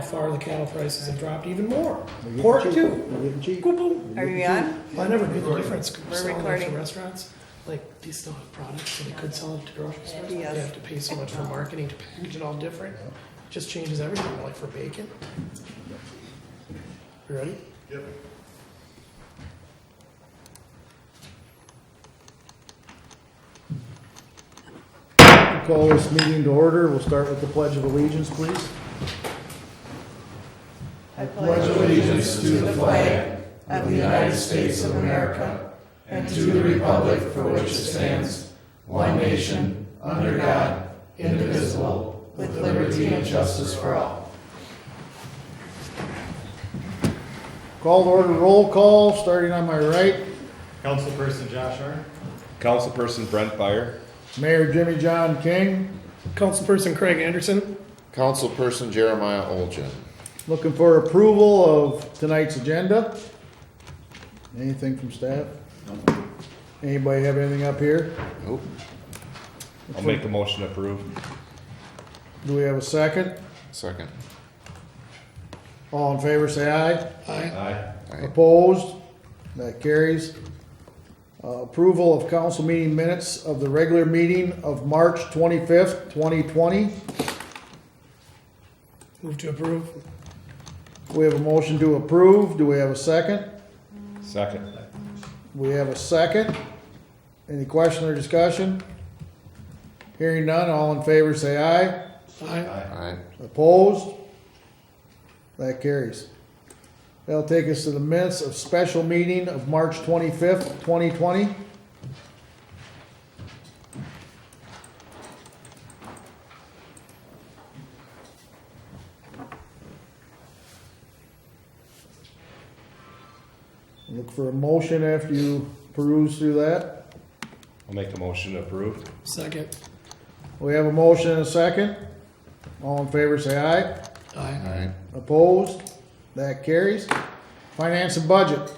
how far the cattle prices have dropped even more. Pork too. We're getting cheap. Boom, boom. Are we on? Well, I never knew the difference. We're Selling it recording. to restaurants, like these still have products, so they could sell it to grocery stores. Yes. They have to pay so much for marketing to package it all different. Just changes everything, like for bacon. You ready? Yep. Call this meeting to order. We'll start with the Pledge of Allegiance, please. I pledge allegiance to the flag of the United States of America and to the republic for which it stands, one nation, under God, indivisible, with liberty and justice for all. Call to order roll call, starting on my right. Councilperson Josh Arn. Councilperson Brent Byer. Mayor Jimmy John King. Councilperson Craig Anderson. Councilperson Jeremiah Oljan. Looking for approval of tonight's agenda. Anything from staff? Anybody have anything up here? Nope. I'll make a motion to approve. Do we have a second? Second. All in favor, say aye. Aye. Aye. Opposed? That carries. Approval of council meeting minutes of the regular meeting of March 25th, 2020. Move to approve. We have a motion to approve. Do we have a second? Second. We have a second. Any question or discussion? Hearing none, all in favor say aye. Aye. Aye. Opposed? That carries. That'll take us to the minutes of special meeting of March 25th, 2020. Look for a motion after you peruse through that. I'll make a motion to approve. Second. We have a motion and a second. All in favor say aye. Aye. Aye. Opposed? That carries. Finance and budget.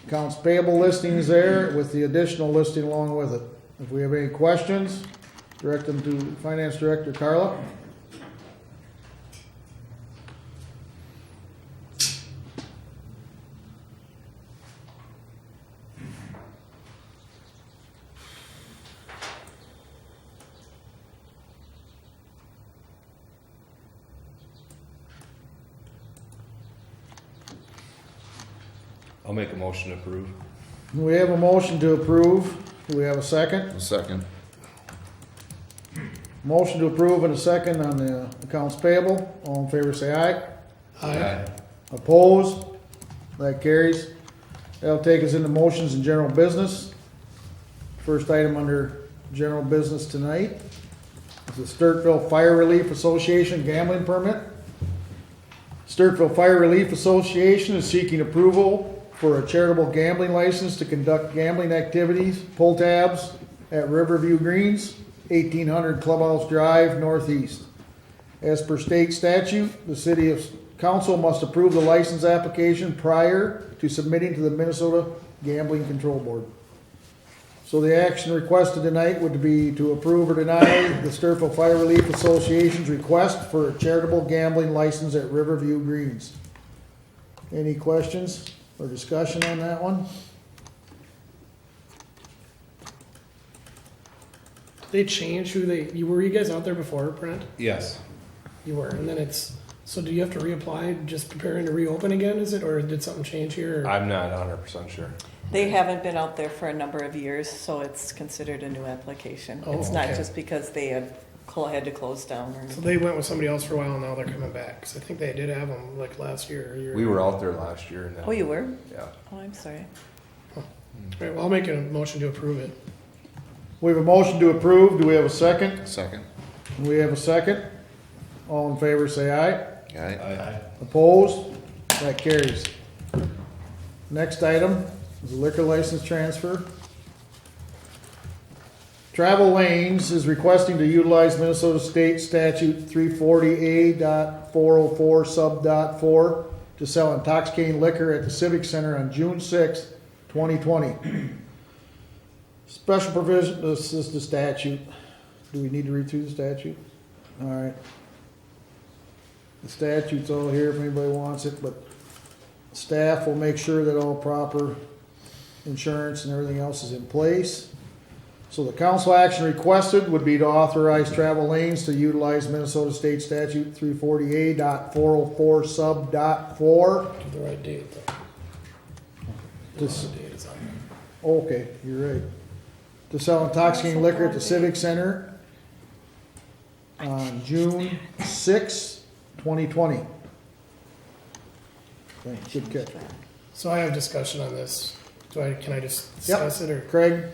Accounts payable listing is there with the additional listing along with it. If we have any questions, direct them to Finance Director Carla. I'll make a motion to approve. We have a motion to approve. Do we have a second? Second. Motion to approve and a second on the accounts payable. All in favor say aye. Aye. Opposed? That carries. That'll take us into motions and general business. First item under general business tonight is the Stewartville Fire Relief Association gambling permit. Stewartville Fire Relief Association is seeking approval for a charitable gambling license to conduct gambling activities, pull tabs at Riverview Greens, 1800 Clubhouse Drive, Northeast. As per state statute, the city of council must approve the license application prior to submitting to the Minnesota Gambling Control Board. So the action requested tonight would be to approve or deny the Stewartville Fire Relief Association's request for a charitable gambling license at Riverview Greens. Any questions or discussion on that one? Did they change who were you guys out there before, Brent? Yes. You were, and then so do you have to reapply, just preparing to reopen again, is it, or did something change here? or- I'm not 100% sure. They haven't been out there for a number of years, so it's considered a new application. Oh, It's not okay. just because they had to close down or So anything. they went with somebody else for a while, and now they're coming back, because I think they did have them like last year or a year We ago. were out there last year. And Oh, you were? Yeah. Oh, I'm sorry. All right, well, I'll make a motion to approve it. We have a motion to approve. Do we have a second? Second. We have a second. All in favor say aye. Aye. Aye. Opposed? That carries. Next item is a liquor license transfer. Travel Lanes is requesting to utilize Minnesota State Statute 340A.404 sub.4 to sell intoxicating liquor at the Civic Center on June 6, 2020. Special provision, this is the statute. Do we need to read through the statute? All right. The statute's all here if anybody wants it, but staff will make sure that all proper insurance and everything else is in place. So the council action requested would be to authorize travel lanes to utilize Minnesota State Statute 340A.404 sub dot 4. Give the right date though. This- The date is on there. Okay, you're right. To sell intoxicating liquor at the Civic Center on June 6, 2020. Thanks, good catch. So I have discussion on this. Can I just discuss it, or Craig?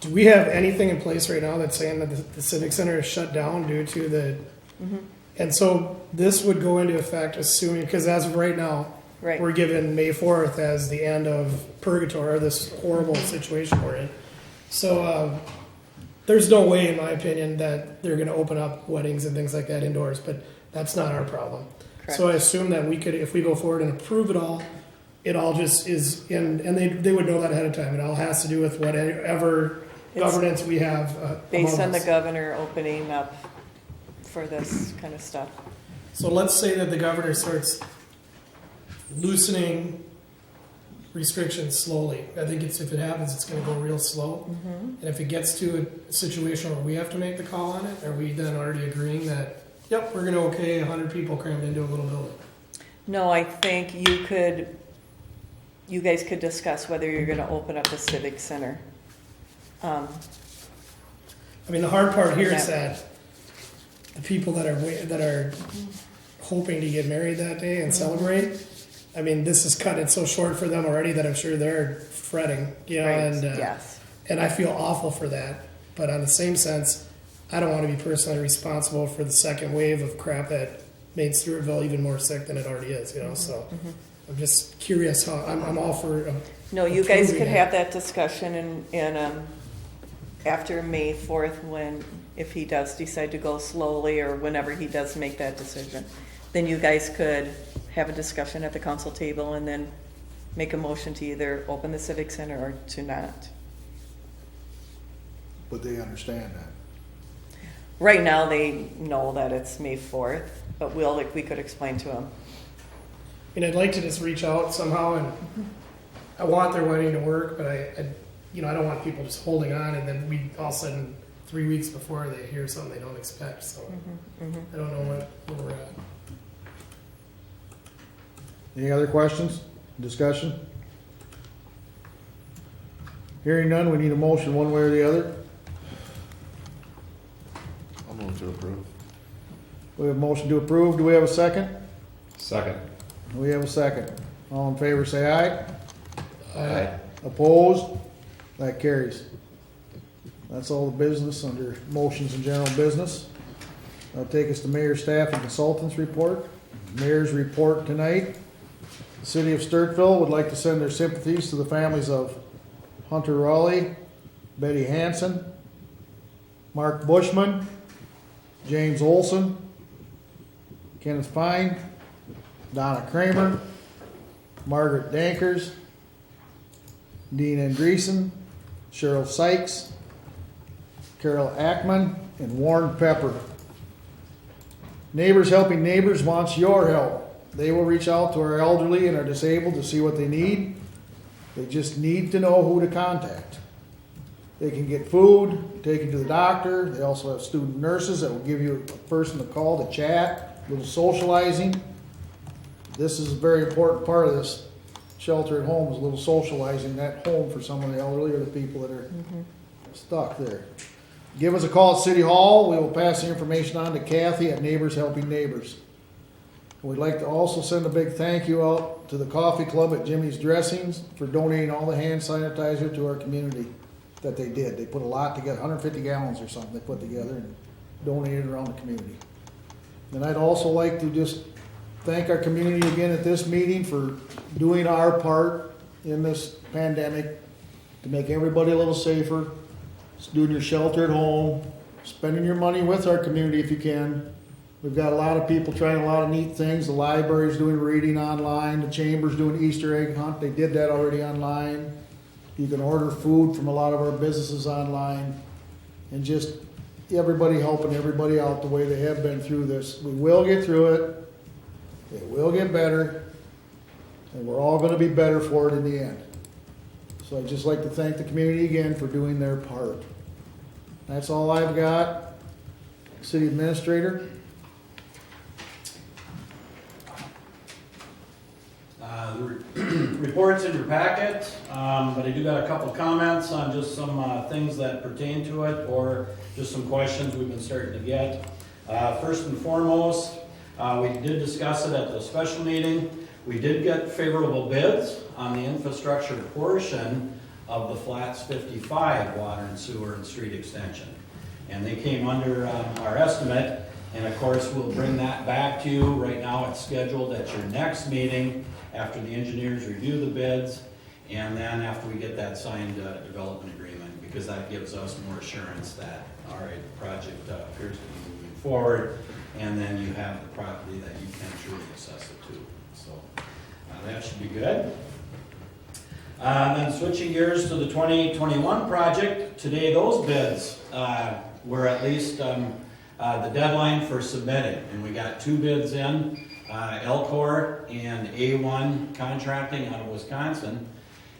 do we have anything in place right now that's saying that the Civic Center is shut down due to the? And so this would go into effect assuming, because as of right now, Right. we're given May 4th as the end of purgatory, this horrible situation we're in. So there's no way, in my opinion, that they're going to open up weddings and things like that indoors, but that's not our problem. Correct. So I assume that we could, if we go forward and approve it all just is in, and they would know that ahead of time. It all has to do with whatever It's governance we have. Based among on the us. governor opening up for this kind of stuff. So let's say that the governor starts loosening restrictions slowly. I think if it happens, it's going to go real slow. And if it gets to a situation where we have to make the call on it, are we then already agreeing that, yep, we're going to okay 100 people crammed into a little building? No, I think you guys could discuss whether you're going to open up the Civic Center. I mean, the hard part here is that the people that are hoping to get married that day and celebrate, I mean, this is cut it so short for them already that I'm sure they're fretting, you know, Right, and yes. and I feel awful for that. But on the same sense, I don't want to be personally responsible for the second wave of crap that made Stewartville even more sick than it already is, you know. So I'm just curious how I'm all for. No, you guys approving could it. have that discussion and after May 4th, if he does decide to go slowly or whenever he does make that decision, then you guys could have a discussion at the council table and then make a motion to either open the Civic Center or to not. But they understand that. Right now, they know that it's May 4th, but we could explain to them. And I'd like to just reach out somehow, and I want their wedding to work, but I don't want people just holding on, and then we all of a sudden 3 weeks before they hear something they don't expect. So I don't know where we're at. Any other questions, discussion? Hearing none, we need a motion one way or the other. I'll move to approve. We have a motion to approve. Do we have a second? Second. We have a second. All in favor, say aye. Aye. Opposed? That carries. That's all the business under motions and general business. That'll take us to mayor, staff, and consultants report. Mayor's report tonight. The city of Stewartville would like to send their sympathies to the families of Hunter Raleigh, Betty Hansen, Mark Bushman, James Olson, Kenneth Fine, Donna Kramer, Margaret Dankers, Dean Andreessen, Cheryl Sykes, Carol Ackman, and Warren Pepper. Neighbors Helping Neighbors wants your help. They will reach out to our elderly and our disabled to see what they need. They just need to know who to contact. They can get food, take you to the doctor. They also have student nurses that will give you a person to call to chat, a little socializing. This is a very important part of this shelter at home, is a little socializing, that home for some of the elderly or the people that are stuck there. Give us a call at City Hall. We will pass the information on to Kathy at Neighbors Helping Neighbors. We'd like to also send a big thank you out to the coffee club at Jimmy's Dressings for donating all the hand sanitizer to our community that they did. They put a lot together, 150 gallons or something they put together and donated around the community. And I'd also like to just thank our community again at this meeting for doing our part in this pandemic to make everybody a little safer, doing your shelter at home, spending your money with our community if you can. We've got a lot of people trying a lot of neat things. The library's doing reading online. The chamber's doing Easter egg hunt. They did that already online. You can order food from a lot of our businesses online. And just everybody helping everybody out the way they have been through this. We will get through it. It will get better, and we're all gonna be better for it in the end. So I'd just like to thank the community again for doing their part. That's all I've got. City Administrator? The report's in your packet, but I do got a couple comments on just some things that pertain to it, or just some questions we've been starting to get. First and foremost, we did discuss it at the special meeting. We did get favorable bids on the infrastructure portion of the Flats 55 water and sewer and street extension. And they came under our estimate, and of course we'll bring that back to you. Right now it's scheduled at your next meeting after the engineers review the bids, and then after we get that signed development agreement, because that gives us more assurance that, all right, the project appears to be moving forward, and then you have the property that you can truly assess it to. So that should be good. Then switching gears to the 2021 project, today those bids were at least the deadline for submitting, and we got 2 bids in, Elcor and A1 Contracting out of Wisconsin.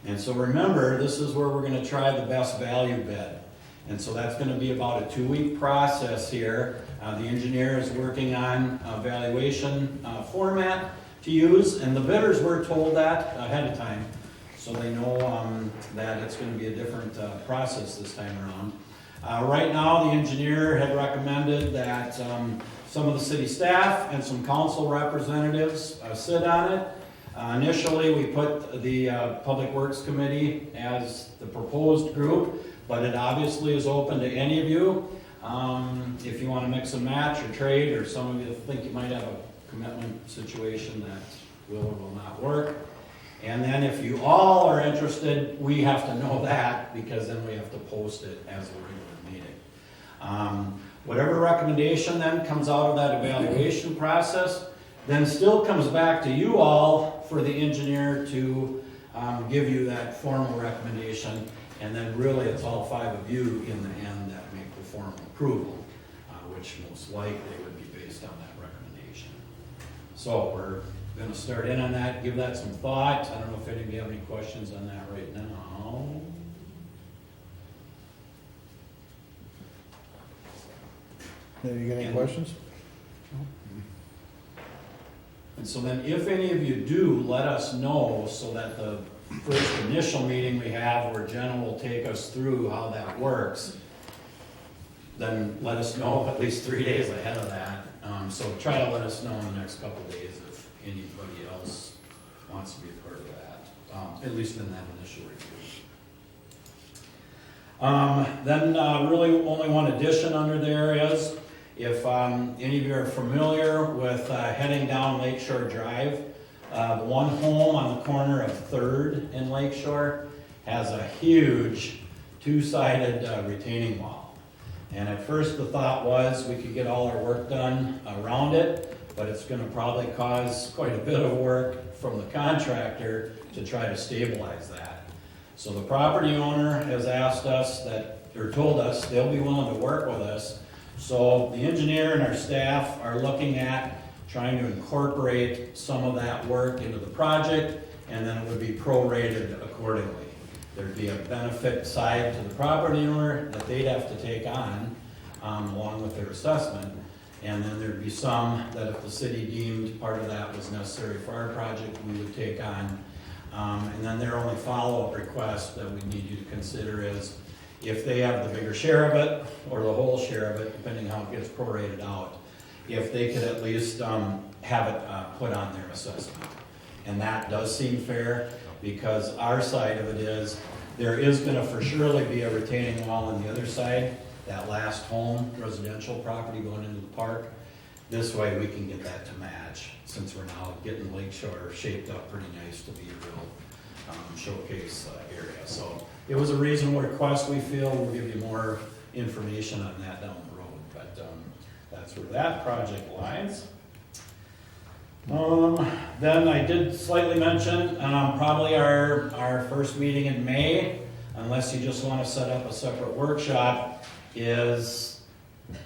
And so remember, this is where we're going to try the best value bid. And so that's going to be about a 2-week process here. The engineer is working on a valuation format to use, and the bidders were told that ahead of time, so they know that it's going to be a different process this time around. Right now, the engineer had recommended that some of the city staff and some council representatives sit on it. Initially, we put the Public Works Committee as the proposed group, but it obviously is open to any of you. If you want to mix and match or trade, or some of you think you might have a commitment situation that will or will not work. And then if you all are interested, we have to know that, because then we have to post it as a regular meeting. Whatever recommendation then comes out of that evaluation process, then still comes back to you all for the engineer to give you that formal recommendation, and then really it's all 5 of you in the end that make the formal approval, which most likely would be based on that recommendation. So we're going to start in on that, give that some thought. I don't know if any of you have any questions on that right now. You got any questions? And so then if any of you do, let us know, so that the first initial meeting we have where Jenna will take us through how that works, then let us know at least 3 days ahead of that. So try to let us know in the next couple of days if anybody else wants to be a part of that, at least in that initial review. Then really only one addition under there is, if any of you are familiar with heading down Lakeshore Drive, the one home on the corner of 3rd and Lakeshore has a huge 2-sided retaining wall. And at first the thought was we could get all our work done around it, but it's going to probably cause quite a bit of work from the contractor to try to stabilize that. So the property owner has asked us or told us they'll be willing to work with us. So the engineer and our staff are looking at trying to incorporate some of that work into the project, and then it would be prorated accordingly. There'd be a benefit side to the property owner that they'd have to take on along with their assessment, and then there'd be some that if the city deemed part of that was necessary for our project, we would take on. And then their only follow-up request that we need you to consider is, if they have the bigger share of it, or the whole share of it, depending how it gets prorated out, if they could at least have it put on their assessment. And that does seem fair, because our side of it is, there is going to for surely be a retaining wall on the other side, that last home, residential property going into the park. This way we can get that to match, since we're now getting Lakeshore shaped up pretty nice to be a real showcase area. So it was a reasonable request. We feel we'll give you more information on that down the road, but that's where that project lies. Then I did slightly mention probably our first meeting in May, unless you just want to set up a separate workshop, is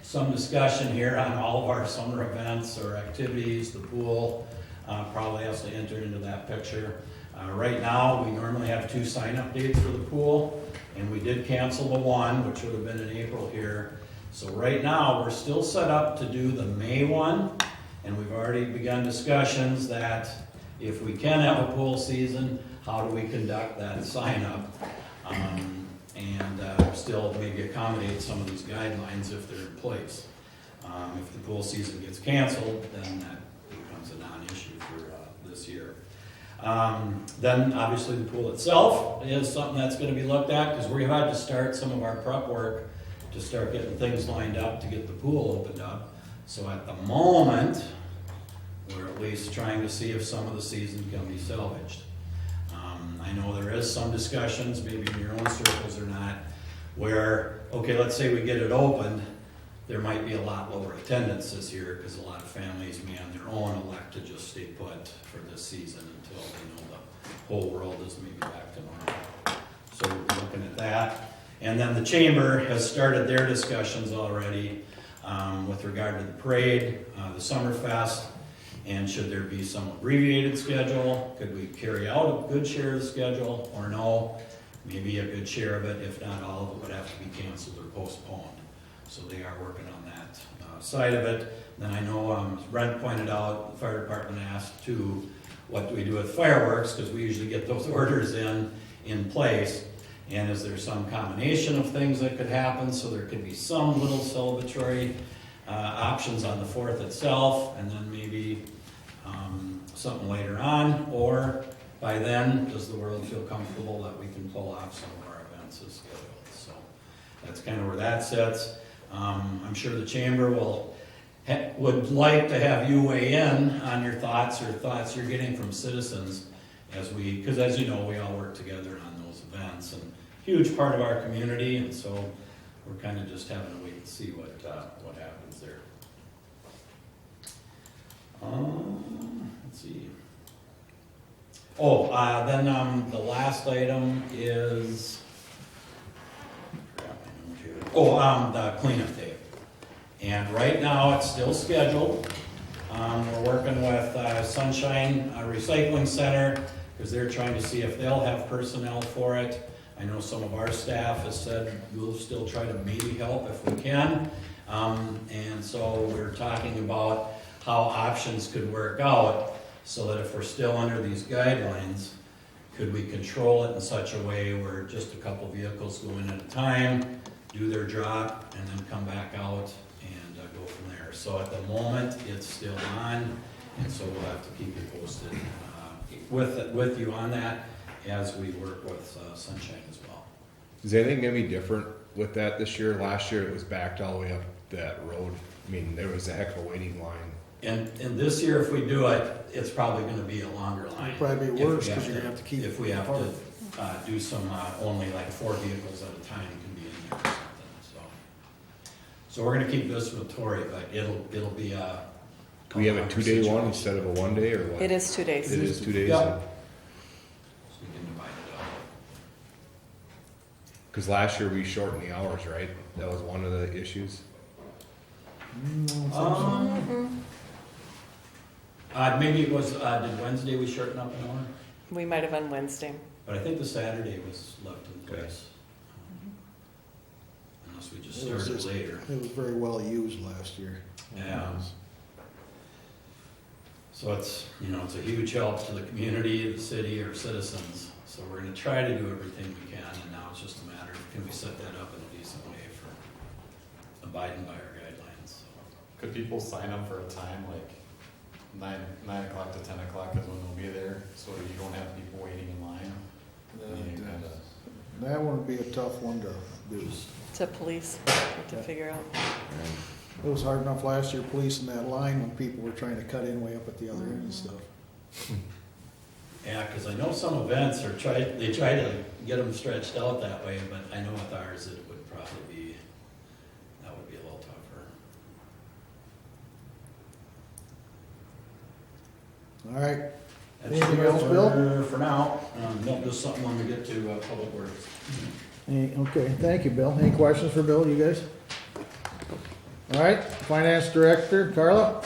some discussion here on all of our summer events or activities, the pool, probably has to enter into that picture. Right now, we normally have 2 sign-up dates for the pool, and we did cancel the one, which would have been in April here. So right now, we're still set up to do the May one, and we've already begun discussions that if we can have a pool season, how do we conduct that sign-up? And still maybe accommodate some of these guidelines if they're in place. If the pool season gets canceled, then that becomes a non-issue for this year. Then obviously the pool itself is something that's going to be looked at, because we've had to start some of our prep work to start getting things lined up to get the pool opened up. So at the moment, we're at least trying to see if some of the season can be salvaged. I know there is some discussions, maybe in your own circles or not, where, okay, let's say we get it opened, there might be a lot lower attendance this year because a lot of families may on their own elect to just stay put for this season until they know the whole world is maybe back to normal. So we're looking at that. And then the chamber has started their discussions already with regard to the parade, the Summerfest, and should there be some abbreviated schedule? Could we carry out a good share of the schedule or no? Maybe a good share of it, if not all of it, would have to be canceled or postponed. So they are working on that side of it. Then I know, as Brent pointed out, the fire department asked too, what do we do with fireworks? Because we usually get those orders in place. And is there some combination of things that could happen? So there could be some little celebratory options on the 4th itself, and then maybe something later on, or by then, does the world feel comfortable that we can pull off some of our events as scheduled? So that's kind of where that sits. I'm sure the chamber would like to have you weigh in on your thoughts or thoughts you're getting from citizens because as you know, we all work together on those events, and huge part of our community, and so we're kind of just having to wait and see what happens there. Let's see. Then the last item is the cleanup day. And right now it's still scheduled. We're working with Sunshine Recycling Center because they're trying to see if they'll have personnel for it. I know some of our staff has said we'll still try to maybe help if we can. And so we're talking about how options could work out so that if we're still under these guidelines, could we control it in such a way where just a couple vehicles go in at a time, do their drop, and then come back out and go from there. So at the moment, it's still on, and so we'll have to keep you posted with you on that as we work with Sunshine as well. Is anything gonna be different with that this year? Last year it was backed all the way up that road. I mean, there was a heck of a waiting line. And this year, if we do it, it's probably gonna be a longer line. It'll probably be If we worse have because you're gonna have to keep. If we have to do some, only like 4 vehicles at a time can be in there or something, so we're gonna keep this with Tori, but it'll be a. Do we have a 2-day one instead of a 1-day or what? It is 2 days. It is 2 days? Yep. So we can divide it up. Cause last year we shortened the hours, right? That was one of the issues. Maybe it was, did Wednesday we shorten up an hour? We might have on Wednesday. But I think the Saturday was left in place. Unless we just started later. It was very well used last year. Yeah. So it's, it's a huge help to the community, the city, our citizens. So we're gonna try to do everything we can, and now it's just a matter of can we set that up in a decent way for abiding by our guidelines. So. Could people sign up for a time like 9 o'clock to 10 o'clock is when they'll be there, so you don't have people waiting in line? That would be a tough one to do. To police to figure out. It was hard enough last year policing that line when people were trying to cut in way up at the other end and stuff. Yeah, because I know some events they try to get them stretched out that way, but I know with ours it would probably be a little tougher. All right. That's Anything it else, Bill? For now, no, just something when we get to Public Works. Okay, thank you, Bill. Any questions for Bill, you guys? All right, Finance Director, Carla?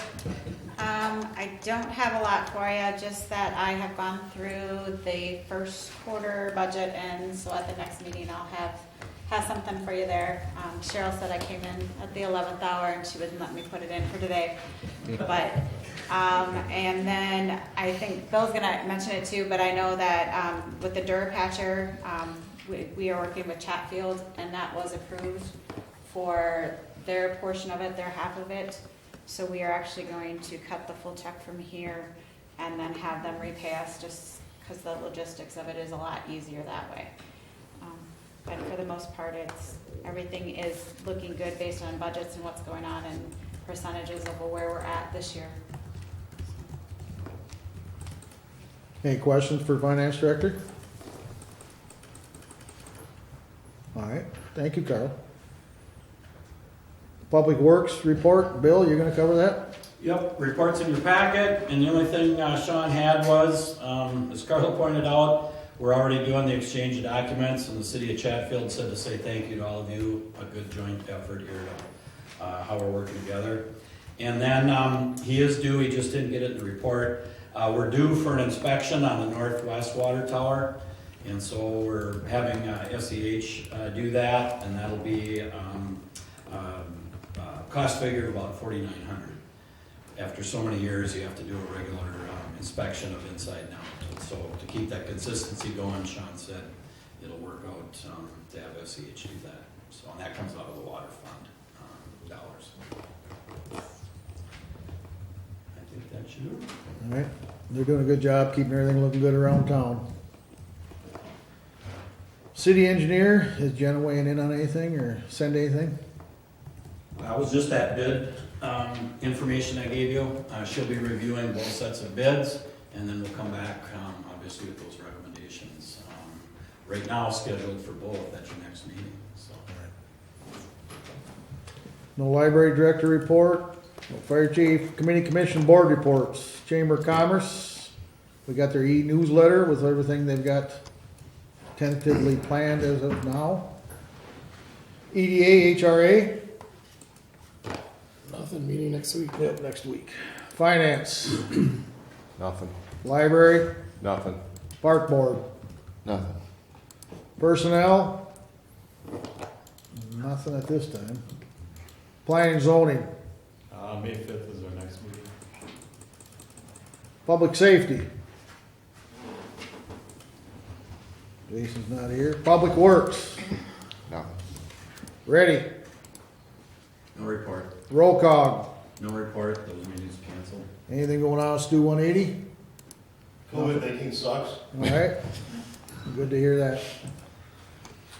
I don't have a lot for you, just that I have gone through the first quarter budget, and so at the next meeting I'll have something for you there. Cheryl said I came in at the 11th hour and she wouldn't let me put it in for today. But, and then I think Bill's gonna mention it too, but I know that with the Durapatcher, we are working with Chatfield, and that was approved for their portion of it, their half of it. So we are actually going to cut the full check from here and then have them repay us, just because the logistics of it is a lot easier that way. But for the most part, everything is looking good based on budgets and what's going on and percentages of where we're at this year. Any questions for Finance Director? All right, thank you, Carl. Public Works report, Bill, you're gonna cover that? Yep, reports in your packet, and the only thing Sean had was, as Carla pointed out, we're already doing the exchange of documents, and the city of Chatfield said to say thank you to all of you, a good joint effort here to how we're working together. And then he is due, he just didn't get it in the report. We're due for an inspection on the northwest water tower, and so we're having SEH do that, and that'll be cost figure of about $4,900. After so many years, you have to do a regular inspection of inside and out. So to keep that consistency going, Sean said it'll work out to have SEH do that. So, and that comes out of the water fund dollars. I think that should. All right, they're doing a good job keeping everything looking good around town. City engineer, is Jenna weighing in on anything or send anything? That was just that bid information I gave you. She'll be reviewing both sets of bids, and then we'll come back, obviously, with those recommendations. Right now, scheduled for both at your next meeting. So. No library director report, no fire chief, committee commission board reports, Chamber of Commerce. We got their e-newsletter with everything they've got tentatively planned as of now. EDA, HRA. Nothing, meeting next week. Yep, next week. Finance, Nothing. library, Nothing. park board, Nothing. personnel. Nothing at this time. Planning and zoning, May 5th is our next meeting. public safety. Jason's not here. Public works, Nothing. ready. No report. Roll call. No report. Those meetings canceled. Anything going on with Stu 180? COVID-19 sucks. All right. Good to hear that.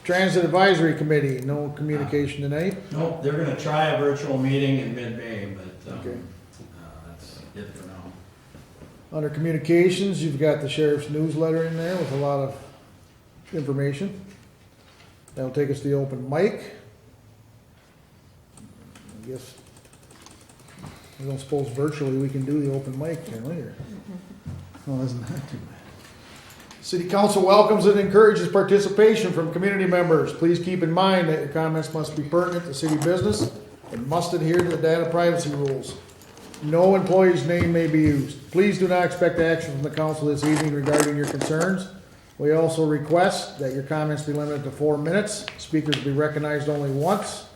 Transit Advisory Committee, no communication tonight. Nope, they're gonna try a virtual meeting in mid-May, but Okay. that's it for now. Under communications, you've got the sheriff's newsletter in there with a lot of information. That'll take us to the open mic. I guess, I don't suppose virtually we can do the open mic, can we? Or, no, isn't that too bad? City Council welcomes and encourages participation from community members. Please keep in mind that your comments must be pertinent to city business and must adhere to the data privacy rules. No employee's name may be used. Please do not expect action from the council this evening regarding your concerns. We also request that your comments be limited to 4 minutes. Speakers be recognized only once.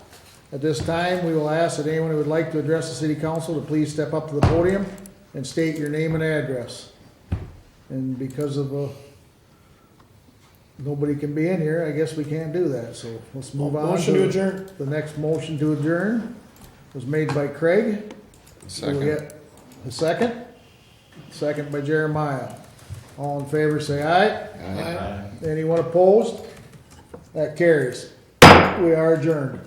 At this time, we will ask that anyone who would like to address the city council to please step up to the podium and state your name and address. And because of nobody can be in here, I guess we can't do that, so let's move on. Motion to adjourn. The next motion to adjourn was made by Craig. Second. We'll get a second. Second by Jeremiah. All in favor, say aye. Aye. Anyone opposed? That carries. We are adjourned.